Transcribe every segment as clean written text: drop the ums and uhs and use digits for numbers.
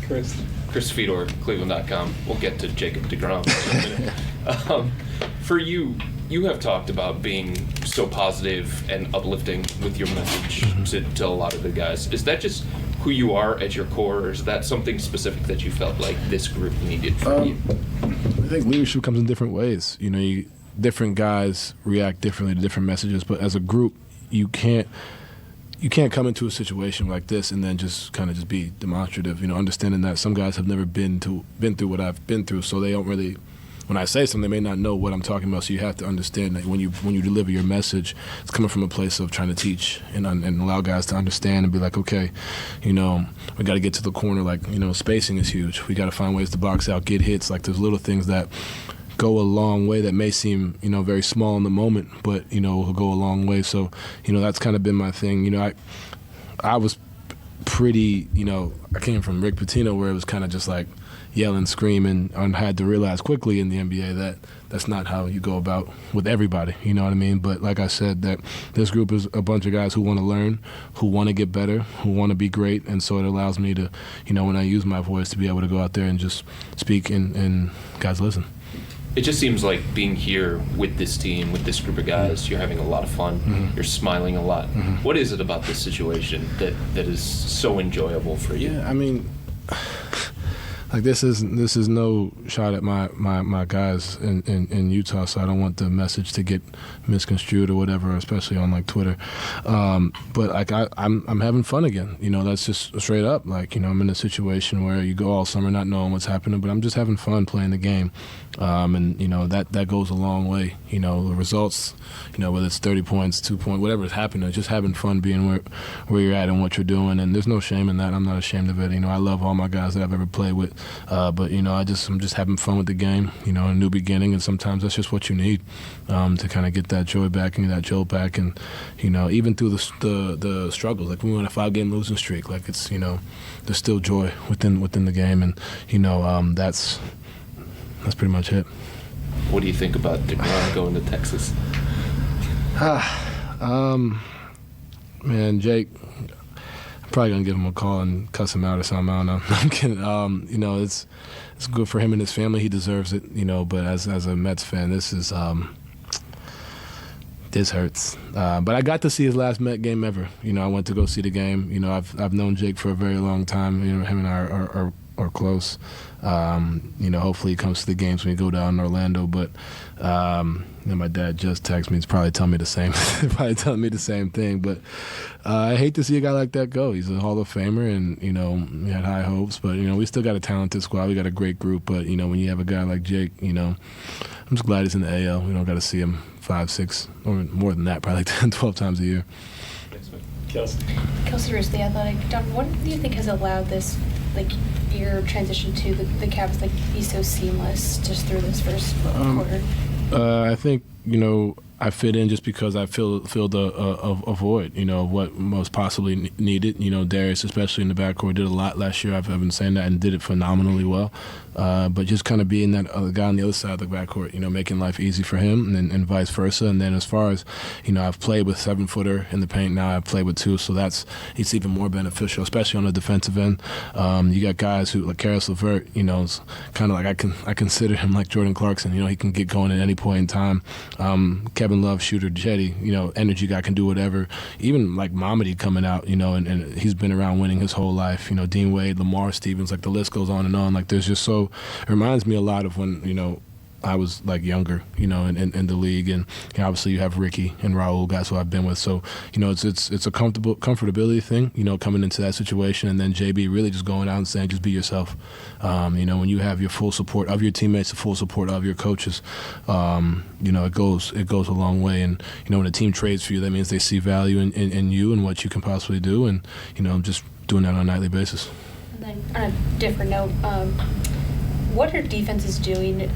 Chris Fedor, Cleveland.com. We'll get to Jacob DeGraw in a minute. For you have talked about being so positive and uplifting with your message to a lot of the guys. Is that just who you are at your core, or is that something specific that you felt like this group needed from you? I think leadership comes in different ways. Different guys react differently to different messages, but as a group, you can't come into a situation like this and then just kind of just be demonstrative. Understanding that some guys have never been through what I've been through, so they don't really. When I say something, they may not know what I'm talking about. So you have to understand that when you deliver your message, it's coming from a place of trying to teach and allow guys to understand and be like, okay, we got to get to the corner. Like, spacing is huge. We got to find ways to box out, get hits. Like, there's little things that go a long way that may seem, very small in the moment, but, will go a long way. So, that's kind of been my thing. I was pretty, I came from Rick Pitino where it was kind of just like yelling, screaming, and had to realize quickly in the NBA that that's not how you go about with everybody, you know what I mean? But like I said, that this group is a bunch of guys who want to learn, who want to get better, who want to be great, and so it allows me to, when I use my voice, to be able to go out there and just speak and guys listen. It just seems like being here with this team, with this group of guys, you're having a lot of fun. You're smiling a lot. What is it about this situation that is so enjoyable for you? Yeah, I mean, like this is no shot at my guys in Utah, so I don't want the message to get misconstrued or whatever, especially on like Twitter. But like I'm having fun again. That's just straight up. Like, I'm in a situation where you go all summer not knowing what's happening, but I'm just having fun playing the game. And that goes a long way. The results, whether it's 30 points, 2 points, whatever is happening, just having fun being where you're at and what you're doing. And there's no shame in that. I'm not ashamed of it. I love all my guys that I've ever played with. But I'm just having fun with the game. A new beginning, and sometimes that's just what you need to kind of get that joy back and that jolt back. And even through the struggles, like we went a 5-game losing streak, like it's there's still joy within the game, and that's pretty much it. What do you think about DeGraw going to Texas? Man, Jake, I'm probably gonna give him a call and cuss him out or something. I don't know. I'm kidding. It's good for him and his family. He deserves it. But as a Mets fan, this hurts. But I got to see his last Met game ever. I went to go see the game. I've known Jake for a very long time. Him and I are close. Hopefully he comes to the games when we go down in Orlando. But my dad just texted me. He's probably telling me the same thing. But I hate to see a guy like that go. He's a Hall of Famer, and we had high hopes. But we still got a talented squad. We got a great group. But when you have a guy like Jake, I'm just glad he's in the AL. We don't got to see him 5, 6, or more than that, probably like 10, 12 times a year. Kelsey Roos, The Athletic. Don, what do you think has allowed this, your transition to the Cavs, be so seamless just through this first quarter? I think, I fit in just because I filled a void, of what most possibly needed. Darius, especially in the backcourt, did a lot last year. I've been saying that, and did it phenomenally well. But just kind of being that other guy on the other side of the backcourt, making life easy for him, and vice versa. And then as far as, I've played with 7-footer in the paint now. I've played with 2, so it's even more beneficial, especially on the defensive end. You got guys who, like Karis LeVert, is kind of like I consider him like Jordan Clarkson. He can get going at any point in time. Kevin Love, shooter, Jetty, energy guy, can do whatever. Even like Mobley coming out, and he's been around winning his whole life. Dean Wade, Lamar Stevens, like the list goes on and on. Like there's just it reminds me a lot of when, I was like younger, in the league, and obviously you have Ricky and Raul, guys who I've been with. So it's a comfortability thing, coming into that situation, and then JB really just going out and saying just be yourself. When you have your full support of your teammates, the full support of your coaches, it goes a long way. And when a team trades for you, that means they see value in you and what you can possibly do, and just doing that on a nightly basis. And then on a different note, what are defenses doing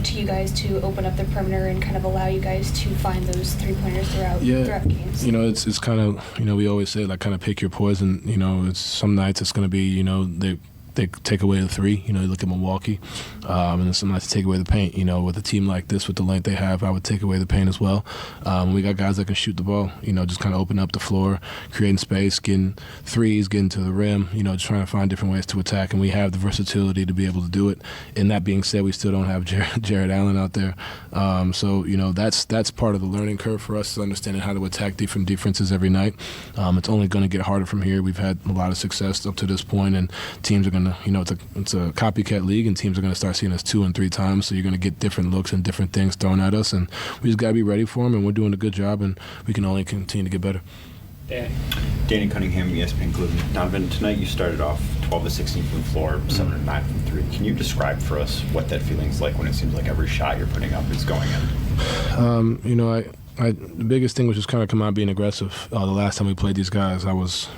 to you guys to open up the perimeter and kind of allow you guys to find those 3-pointers throughout games? It's kind of, we always say, like, kind of pick your poison. It's some nights it's going to be, they they take away the three. You look at Milwaukee, and then some nights to take away the paint. With a team like this, with the length they have, I would take away the paint as well. We got guys that can shoot the ball. Just kind of open up the floor, creating space, getting threes, getting to the rim. Just trying to find different ways to attack, and we have the versatility to be able to do it. And that being said, we still don't have Jared Allen out there. So that's part of the learning curve for us, is understanding how to attack different defenses every night. It's only going to get harder from here. We've had a lot of success up to this point, and teams are going to, it's a copycat league, and teams are going to start seeing us 2 and 3 times. So you're going to get different looks and different things thrown at us, and we just got to be ready for them. And we're doing a good job, and we can only continue to get better. Danny Cunningham, ESPN Cleveland. Donovan, tonight you started off 12 to 16 from the floor, 7 to 9 from 3. Can you describe for us what that feeling's like when it seems like every shot you're putting up is going in? The biggest thing was just kind of come out being aggressive. The last time we played these guys, I was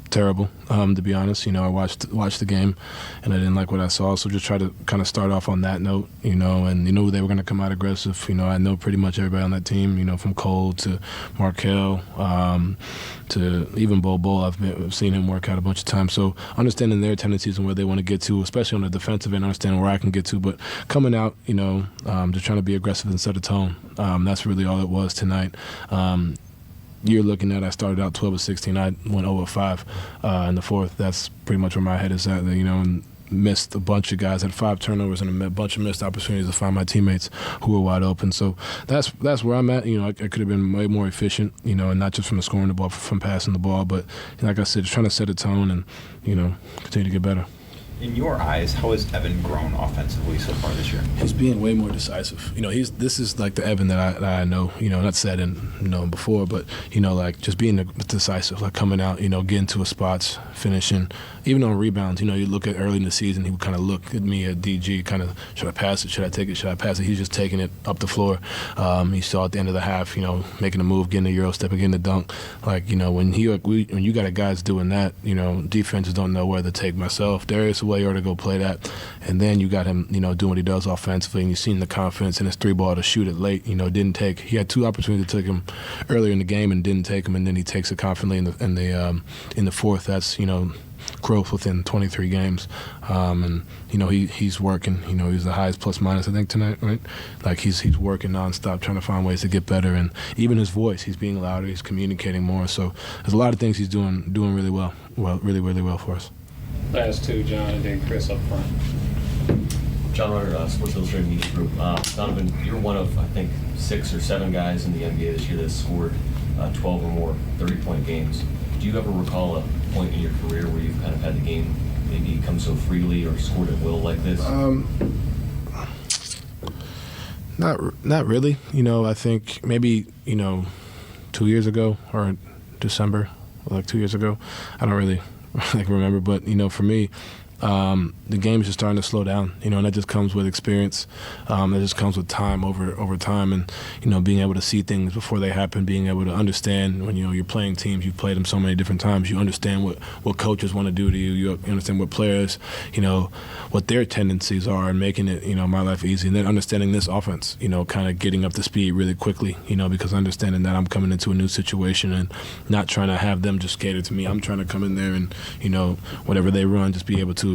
terrible, to be honest. I watched the game, and I didn't like what I saw. So just try to kind of start off on that note, and they were going to come out aggressive. I know pretty much everybody on that team, from Cole to Markelle, to even Bol. I've seen him work out a bunch of times. So understanding their tendencies and where they want to get to, especially on the defensive end, understanding where I can get to. But coming out, just trying to be aggressive and set a tone. That's really all it was tonight. You're looking at, I started out 12 of 16. I went 0 of 5 in the fourth. That's pretty much where my head is at, and missed a bunch of guys, had 5 turnovers and a bunch of missed opportunities to find my teammates who were wide open. So that's where I'm at. I could have been way more efficient, and not just from scoring the ball, from passing the ball. But like I said, just trying to set a tone and, continue to get better. In your eyes, how has Evan grown offensively so far this year? He's being way more decisive. This is like the Evan that I know. Not said and known before, but like just being decisive, like coming out, getting to his spots, finishing. Even on rebounds, you look at early in the season, he would kind of look at me at DG, kind of, should I pass it? Should I take it? Should I pass it? He's just taking it up the floor. He saw at the end of the half, making a move, getting a Euro step, getting a dunk. Like, when you got a guys doing that, defenses don't know where to take myself. Darius away or to go play that. And then you got him, doing what he does offensively, and you've seen the confidence in his 3-ball to shoot it late. Didn't take. He had 2 opportunities to take him earlier in the game and didn't take him, and then he takes it confidently in the fourth. That's growth within 23 games, and he's working. He's the highest plus minus I think tonight, right? Like he's working nonstop, trying to find ways to get better, and even his voice, he's being louder, he's communicating more. So there's a lot of things he's doing really well, really well for us. Last 2, John, and then Chris up front. John Rutter, Sports Illustrated Media Group. Donovan, you're one of, I think, 6 or 7 guys in the NBA this year that scored 12 or more 30-point games. Do you ever recall a point in your career where you've kind of had the game maybe come so freely or scored at will like this? Not really. I think maybe 2 years ago or December, like 2 years ago. I don't really remember, but for me, the game is just starting to slow down, and that just comes with experience. That just comes with time over time, and being able to see things before they happen, being able to understand when you're playing teams, you've played them so many different times. You understand what coaches want to do to you. You understand what players, what their tendencies are, and making it my life easy. And then understanding this offense, kind of getting up to speed really quickly, because understanding that I'm coming into a new situation and not trying to have them just cater to me. I'm trying to come in there and whatever they run, just be able to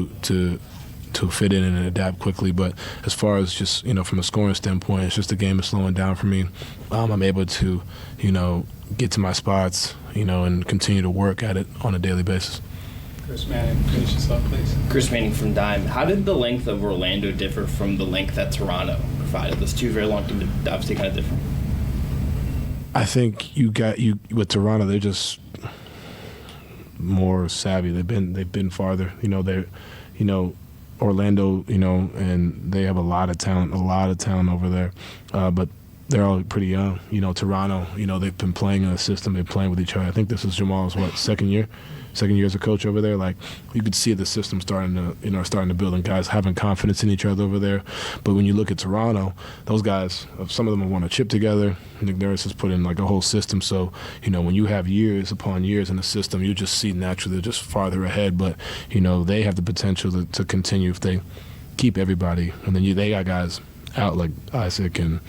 fit in and adapt quickly. But as far as just from a scoring standpoint, it's just the game is slowing down for me. I'm able to get to my spots and continue to work at it on a daily basis. Chris Manning, finish this up, please. Chris Manning from Dime. How did the length of Orlando differ from the length that Toronto provided? Those 2 very long teams are obviously kind of different. I think with Toronto, they're just more savvy. They've been farther. They're Orlando, and they have a lot of talent over there. But they're all pretty young. Toronto, they've been playing in a system. They're playing with each other. I think this is Jamal's second year as a coach over there. Like, you could see the system starting to build, and guys having confidence in each other over there. But when you look at Toronto, those guys, some of them have won a chip together. Nick Nurse has put in like a whole system. So, when you have years upon years in the system, you just see naturally they're just farther ahead. But, they have the potential to continue if they keep everybody. And then they got guys out like Isaac and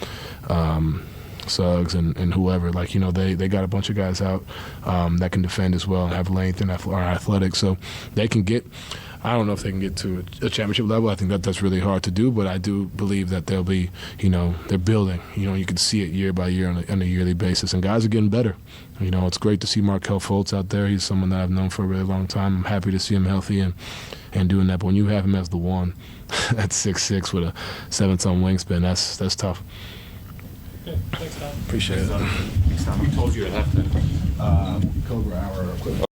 Suggs and whoever. Like, you know, they got a bunch of guys out that can defend as well and have length and are athletic. So they can get, I don't know if they can get to a championship level. I think that's really hard to do, but I do believe that they'll be, you know, they're building. You know, you can see it year by year on a yearly basis, and guys are getting better. You know, it's great to see Markelle Fultz out there. He's someone that I've known for a really long time. I'm happy to see him healthy and doing that. But when you have him as the one at 6'6" with a 7-ton wingspan, that's tough. Okay, thanks, Tom. Appreciate it. Thanks, Tom. Who told you at halftime? Cobra Hour equipment.